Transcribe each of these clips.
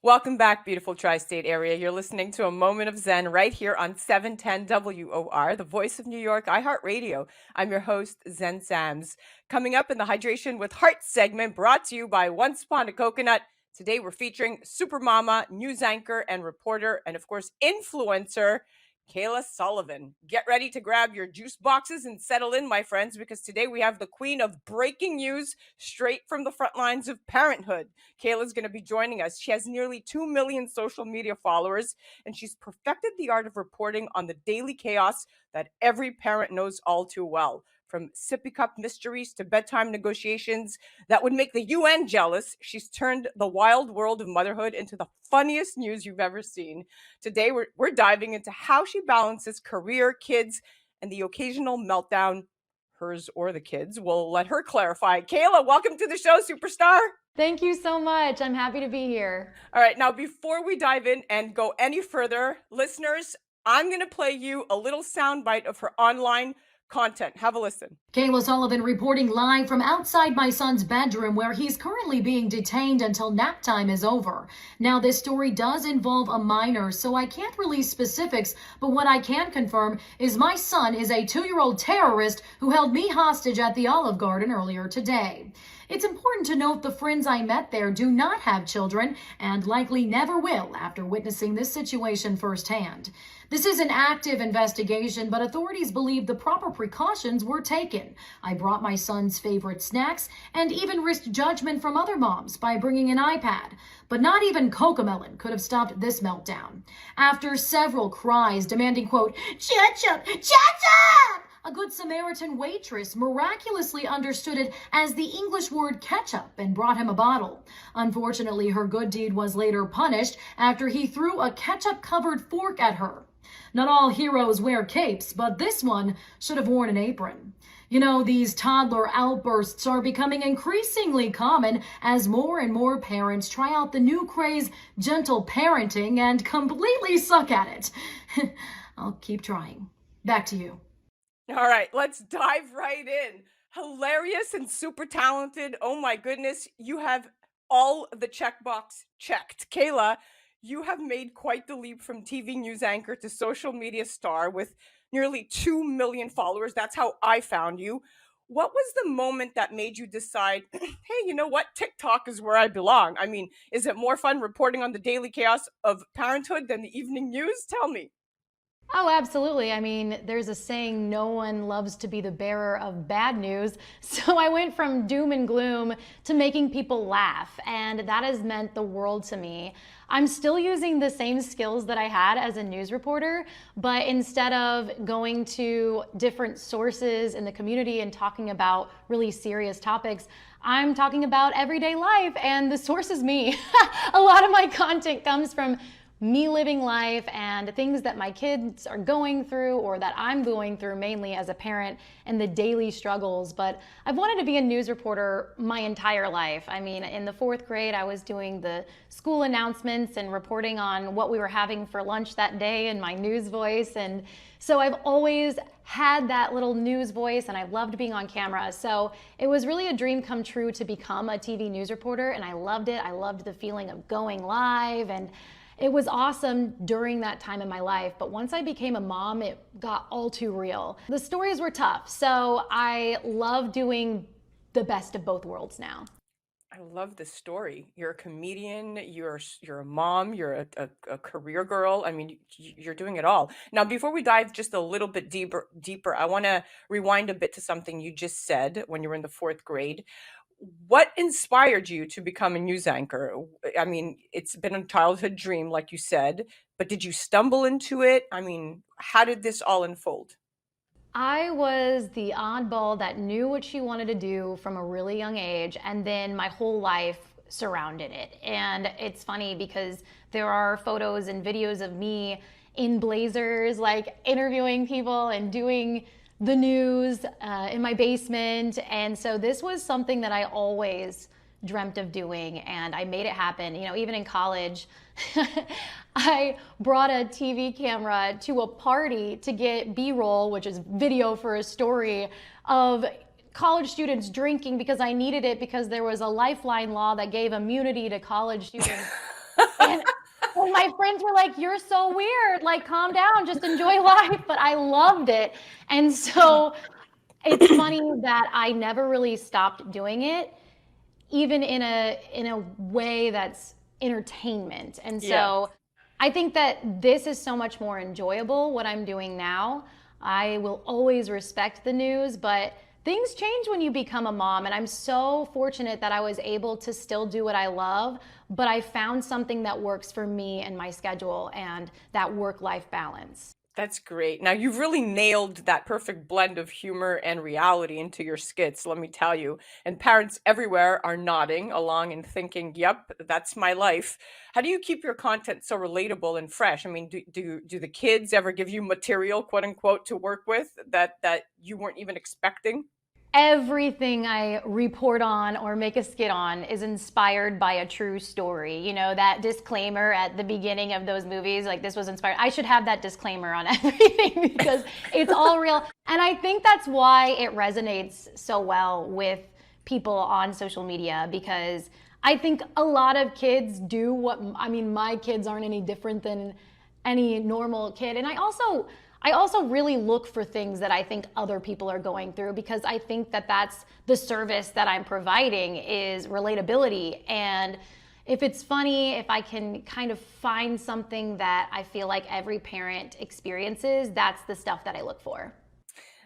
Welcome back, beautiful tri-state area. You're listening to A Moment of Zen right here on 710 WOR, the voice of New York, iHeartRadio. I'm your host, Zen Sams. Coming up in the Hydration with Heart segment, brought to you by Once Upon a Coconut. Today we're featuring supermama, news anchor, and reporter, and of course, influencer, Kayla Sullivan. Get ready to grab your juice boxes and settle in, my friends, because today we have the queen of breaking news straight from the front lines of parenthood. Kayla's going to be joining us. She has nearly 2 million social media followers, and she's perfected the art of reporting on the daily chaos that every parent knows all too well. From sippy cup mysteries to bedtime negotiations that would make the UN jealous, she's turned the wild world of motherhood into the funniest news you've ever seen. Today, we're diving into how she balances career, kids, and the occasional meltdown, hers or the kids. We'll let her clarify. Kayla, welcome to the show, superstar. Thank you so much. I'm happy to be here. All right, now before we dive in and go any further, listeners, I'm going to play you a little soundbite of her online content. Have a listen. Kayla Sullivan reporting live from outside my son's bedroom where he's currently being detained until nap time is over. Now, this story does involve a minor, so I can't release specifics, but what I can confirm is my son is a 2-year-old terrorist who held me hostage at the Olive Garden earlier today. It's important to note the friends I met there do not have children and likely never will after witnessing this situation firsthand. This is an active investigation, but authorities believe the proper precautions were taken. I brought my son's favorite snacks and even risked judgment from other moms by bringing an iPad. But not even Cocomelon could have stopped this meltdown. After several cries demanding, quote, "Ketchup! Ketchup!" a Good Samaritan waitress miraculously understood it as the English word ketchup and brought him a bottle. Unfortunately, her good deed was later punished after he threw a ketchup-covered fork at her. Not all heroes wear capes, but this one should have worn an apron. You know, these toddler outbursts are becoming increasingly common as more and more parents try out the new craze, gentle parenting, and completely suck at it. I'll keep trying. Back to you. All right, let's dive right in. Hilarious and super talented. Oh my goodness, you have all the checkbox checked. Kayla, you have made quite the leap from TV news anchor to social media star with nearly 2 million followers. That's how I found you. What was the moment that made you decide, hey, you know what? TikTok is where I belong. I mean, is it more fun reporting on the daily chaos of parenthood than the evening news? Tell me. Oh, absolutely. I mean, there's a saying, no one loves to be the bearer of bad news. So I went from doom and gloom to making people laugh, and that has meant the world to me. I'm still using the same skills that I had as a news reporter, but instead of going to different sources in the community and talking about really serious topics, I'm talking about everyday life, and the source is me. A lot of my content comes from me living life and things that my kids are going through or that I'm going through mainly as a parent and the daily struggles. But I've wanted to be a news reporter my entire life. I mean, in the 4th grade, I was doing the school announcements and reporting on what we were having for lunch that day in my news voice. And so I've always had that little news voice and I loved being on camera. So it was really a dream come true to become a TV news reporter, and I loved it. I loved the feeling of going live, and it was awesome during that time in my life, but once I became a mom, it got all too real. The stories were tough, so I love doing the best of both worlds now. I love this story. You're a comedian, you're a mom, you're a career girl. I mean, you're doing it all. Now, before we dive just a little bit deeper, I want to rewind a bit to something you just said when you were in the 4th grade. What inspired you to become a news anchor? I mean, it's been a childhood dream, like you said, but did you stumble into it? I mean, how did this all unfold? I was the oddball that knew what she wanted to do from a really young age, and then my whole life surrounded it. And it's funny because there are photos and videos of me in blazers, like interviewing people and doing the news in my basement. And so this was something that I always dreamt of doing, and I made it happen. You know, even in college, I brought a TV camera to a party to get B-roll, which is video for a story, of college students drinking because I needed it because there was a lifeline law that gave immunity to college students. And friends were like, "You're so weird. Like, calm down, just enjoy life." But I loved it. And so it's funny that I never really stopped doing it, even in a way that's entertainment. And so I think that this is so much more enjoyable, what I'm doing now. I will always respect the news, but things change when you become a mom. And I'm so fortunate that I was able to still do what I love, but I found something that works for me and my schedule and that work-life balance. That's great. Now, you've really nailed that perfect blend of humor and reality into your skits, let me tell you. And parents everywhere are nodding along and thinking, yep, that's my life. How do you keep your content so relatable and fresh? I mean, do the kids ever give you material, quote unquote, to work with that you weren't even expecting? Everything I report on or make a skit on is inspired by a true story. You know, that disclaimer at the beginning of those movies, like this was inspired. I should have that disclaimer on everything because it's all real. And I think that's why it resonates so well with people on social media, because I think a lot of kids do what, I mean, my kids aren't any different than any normal kid. And I also really look for things that I think other people are going through, because I think that that's the service that I'm providing is relatability. And if it's funny, if I can kind of find something that I feel like every parent experiences, that's the stuff that I look for.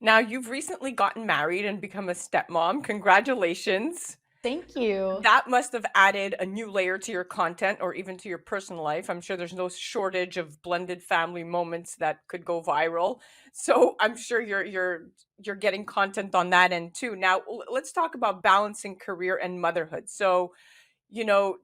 Now, you've recently gotten married and become a stepmom. Congratulations. Thank you. That must have added a new layer to your content or even to your personal life. I'm sure there's no shortage of blended family moments that could go viral. So I'm sure you're getting content on that end too. Now, let's talk about balancing career and motherhood. So, you know,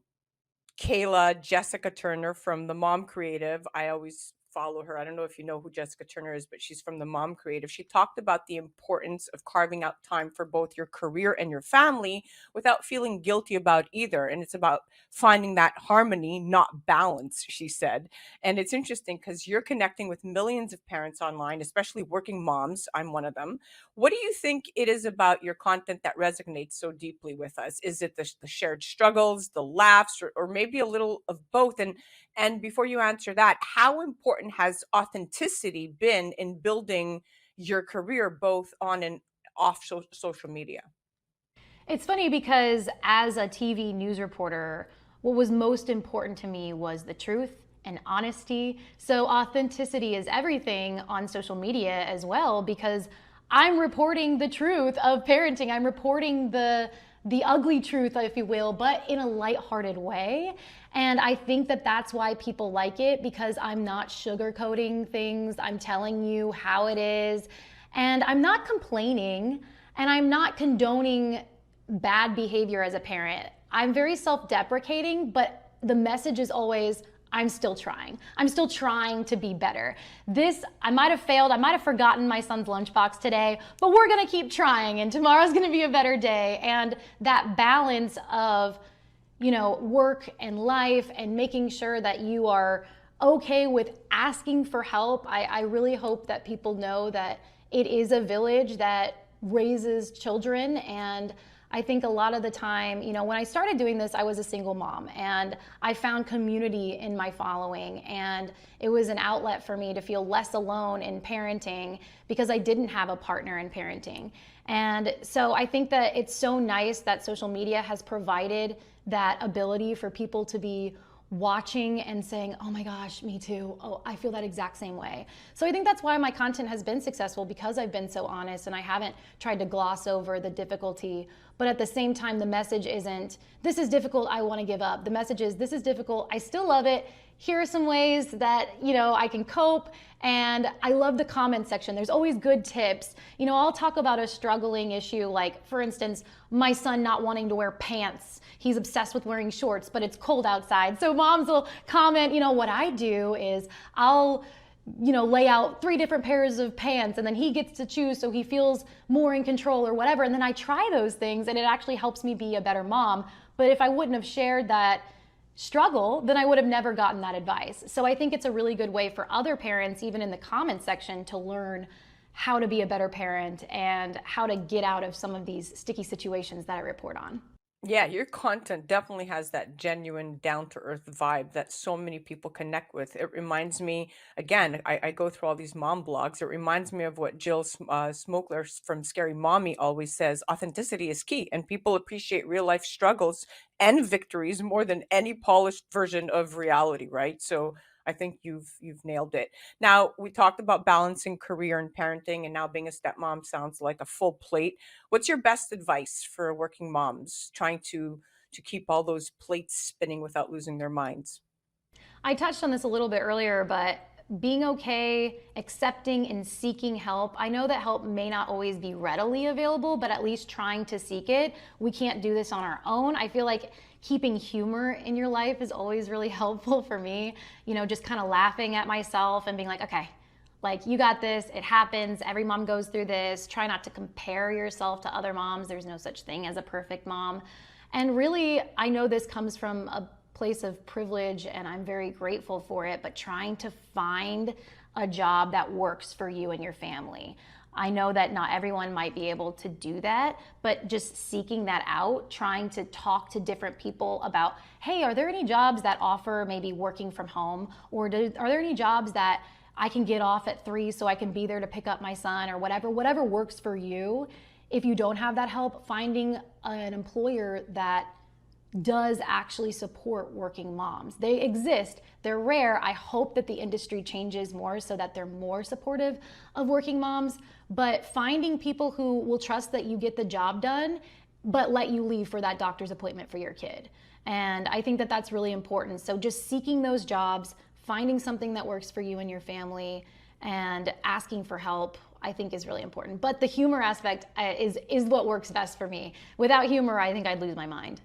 Kayla, Jessica Turner from the Mom Creative. I always follow her. I don't know if you know who Jessica Turner is, but she's from the Mom Creative. She talked about the importance of carving out time for both your career and your family without feeling guilty about either. And it's about finding that harmony, not balance, she said. And it's interesting because you're connecting with millions of parents online, especially working moms. I'm one of them. What do you think it is about your content that resonates so deeply with us? Is it the shared struggles, the laughs, or maybe a little of both? And before you answer that, how important has authenticity been in building your career both on and off social media? It's funny because as a TV news reporter, what was most important to me was the truth and honesty. So authenticity is everything on social media as well, because I'm reporting the truth of parenting. I'm reporting the ugly truth, if you will, but in a lighthearted way. And I think that that's why people like it, because I'm not sugarcoating things. I'm telling you how it is. And I'm not complaining, and I'm not condoning bad behavior as a parent. I'm very self-deprecating, but the message is always, I'm still trying. I'm still trying to be better. I might have failed. I might have forgotten my son's lunchbox today, but we're going to keep trying, and tomorrow's going to be a better day. And that balance of, work and life and making sure that you are okay with asking for help. I really hope that people know that it is a village that raises children. And I think a lot of the time, when I started doing this, I was a single mom, and I found community in my following, and it was an outlet for me to feel less alone in parenting because I didn't have a partner in parenting. And so I think that it's so nice that social media has provided that ability for people to be watching and saying, oh my gosh, me too. Oh, I feel that exact same way. So I think that's why my content has been successful, because I've been so honest and I haven't tried to gloss over the difficulty. But at the same time, the message isn't, this is difficult, I want to give up. The message is, this is difficult, I still love it. Here are some ways that, I can cope. And I love the comment section. There's always good tips. I'll talk about a struggling issue, like, for instance, my son not wanting to wear pants. He's obsessed with wearing shorts, but it's cold outside. So moms will comment, what I do is I'll lay out 3 different pairs of pants, and then he gets to choose so he feels more in control or whatever. And then I try those things, and it actually helps me be a better mom. But if I wouldn't have shared that struggle, then I would have never gotten that advice. So I think it's a really good way for other parents, even in the comment section, to learn how to be a better parent and how to get out of some of these sticky situations that I report on. Yeah, your content definitely has that genuine down to earth vibe that so many people connect with. It reminds me, again, I go through all these mom blogs. It reminds me of what Jill Smokler from Scary Mommy always says: authenticity is key, and people appreciate real life struggles and victories more than any polished version of reality, right? So I think you've nailed it. Now, we talked about balancing career and parenting, and now being a stepmom sounds like a full plate. What's your best advice for working moms trying to keep all those plates spinning without losing their minds? I touched on this a little bit earlier, but being okay, accepting and seeking help. I know that help may not always be readily available, but at least trying to seek it. We can't do this on our own. I feel like keeping humor in your life is always really helpful for me. You know, just kind of laughing at myself and being like, okay, like you got this, it happens, every mom goes through this. Try not to compare yourself to other moms. There's no such thing as a perfect mom. And really, I know this comes from a place of privilege and I'm very grateful for it, but trying to find a job that works for you and your family. I know that not everyone might be able to do that, but just seeking that out, trying to talk to different people about, hey, are there any jobs that offer maybe working from home? Or are there any jobs that I can get off at 3 so I can be there to pick up my son, or whatever works for you. If you don't have that help, finding an employer that does actually support working moms. They exist, they're rare. I hope that the industry changes more so that they're more supportive of working moms, but finding people who will trust that you get the job done, but let you leave for that doctor's appointment for your kid. And I think that that's really important. So just seeking those jobs, finding something that works for you and your family, and asking for help, I think is really important. But the humor aspect is what works best for me. Without humor, I think I'd lose my mind.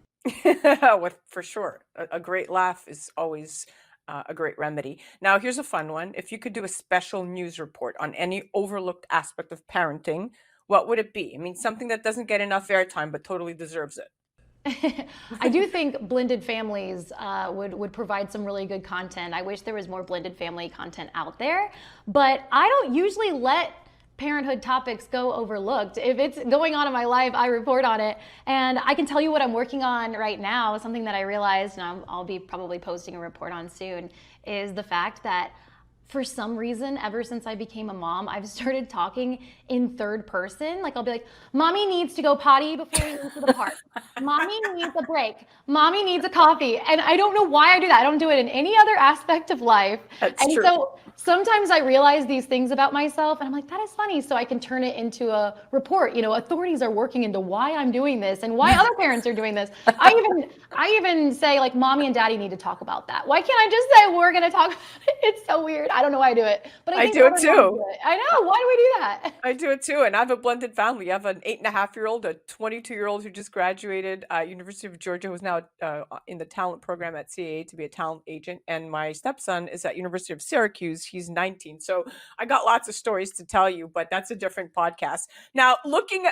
For sure. A great laugh is always a great remedy. Now, here's a fun one. If you could do a special news report on any overlooked aspect of parenting, what would it be? I mean, something that doesn't get enough airtime but totally deserves it. I do think blended families would provide some really good content. I wish there was more blended family content out there, but I don't usually let parenthood topics go overlooked. If it's going on in my life, I report on it. And I can tell you what I'm working on right now, something that I realized, and I'll be probably posting a report on soon, is the fact that for some reason, ever since I became a mom, I've started talking in third person. Like I'll be like, mommy needs to go potty before we leave for the park. Mommy needs a break. Mommy needs a coffee. And I don't know why I do that. I don't do it in any other aspect of life. That's And true. so sometimes I realize these things about myself and I'm like, that is funny. So I can turn it into a report. You know, authorities are working into why I'm doing this and why other parents are doing this. I even say like, mommy and daddy need to talk about that. Why can't I just say we're going to talk about it? It's so weird. I don't know why I do it, but I think do it other moms too. do it. I know. Why do we do that? I do it too, and I have a blended family. I have an 8.5-year-old, a 22-year-old who just graduated University of Georgia, who's now in the talent program at CAA to be a talent agent, and my stepson is at University of Syracuse. He's 19, so I got lots of stories to tell you, but that's a different podcast. Now, looking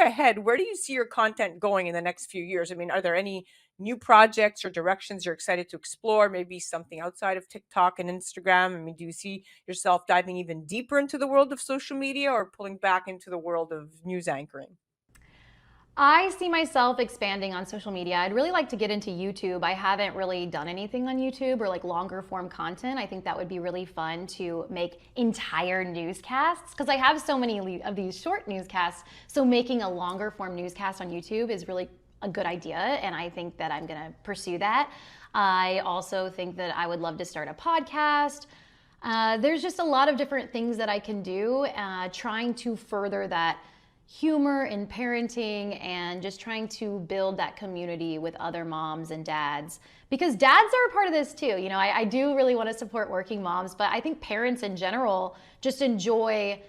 ahead, where do you see your content going in the next few years? I mean, are there any new projects or directions you're excited to explore? Maybe something outside of TikTok and Instagram? I mean, do you see yourself diving even deeper into the world of social media or pulling back into the world of news anchoring? I see myself expanding on social media. I'd really like to get into YouTube. I haven't really done anything on YouTube or like longer form content. I think that would be really fun to make entire newscasts because I have so many of these short newscasts. So making a longer form newscast on YouTube is really a good idea, and I think that I'm going to pursue that. I also think that I would love to start a podcast. There's just a lot of different things that I can do, trying to further that humor in parenting and just trying to build that community with other moms and dads, because dads are a part of this too. You know, I do really want to support working moms, but I think parents in general just enjoy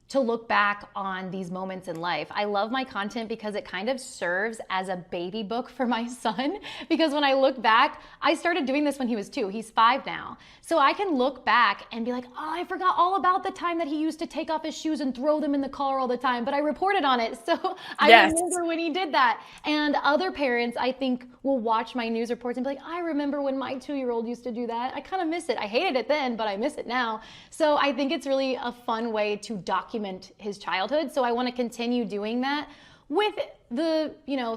to look back on these moments in life. I love my content because it kind of serves as a baby book for my son, because when I look back, I started doing this when he was 2. He's 5 now. So I can look back and be like, oh, I forgot all about the time that he used to take off his shoes and throw them in the car all the time, but I reported on it. So I Yes. remember when he did that. And other parents, I think, will watch my news reports and be like, I remember when my 2-year-old used to do that. I kind of miss it. I hated it then, but I miss it now. So I think it's really a fun way to document his childhood. So I want to continue doing that with the,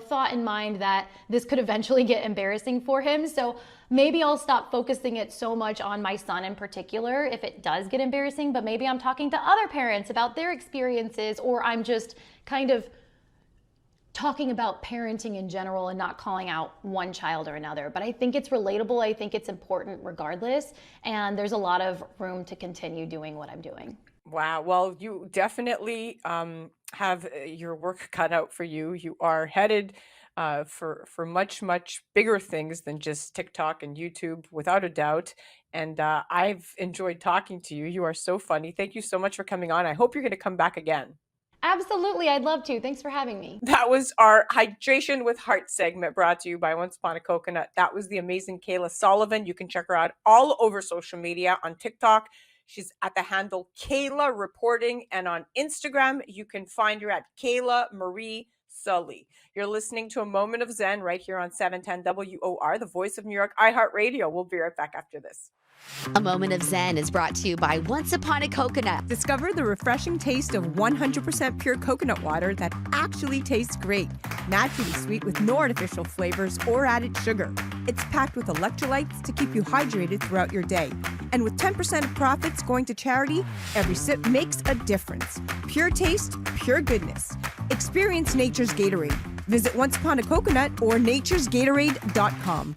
thought in mind that this could eventually get embarrassing for him. So maybe I'll stop focusing it so much on my son in particular if it does get embarrassing, but maybe I'm talking to other parents about their experiences, or I'm just kind of talking about parenting in general and not calling out one child or another. But I think it's relatable. I think it's important regardless. And there's a lot of room to continue doing what I'm doing. Wow. Well, you definitely have your work cut out for you. You are headed for much, much bigger things than just TikTok and YouTube, without a doubt. And I've enjoyed talking to you. You are so funny. Thank you so much for coming on. I hope you're going to come back again. Absolutely. I'd love to. Thanks for having me. That was our Hydration with Heart segment, brought to you by Once Upon a Coconut. That was the amazing Kayla Sullivan. You can check her out all over social media. On TikTok, she's at the handle Kayla Reporting. And on Instagram, you can find her at Kayla Marie Sully. You're listening to A Moment of Zen right here on 710 WOR, the voice of New York, iHeartRadio. We'll be right back after this. A Moment of Zen is brought to you by Once Upon a Coconut. Discover the refreshing taste of 100% pure coconut water that actually tastes great. Naturally sweet with no artificial flavors or added sugar. It's packed with electrolytes to keep you hydrated throughout your day. And with 10% of profits going to charity, every sip makes a difference. Pure taste, pure goodness. Experience nature's Gatorade. Visit Once Upon a Coconut or naturesgatorade.com.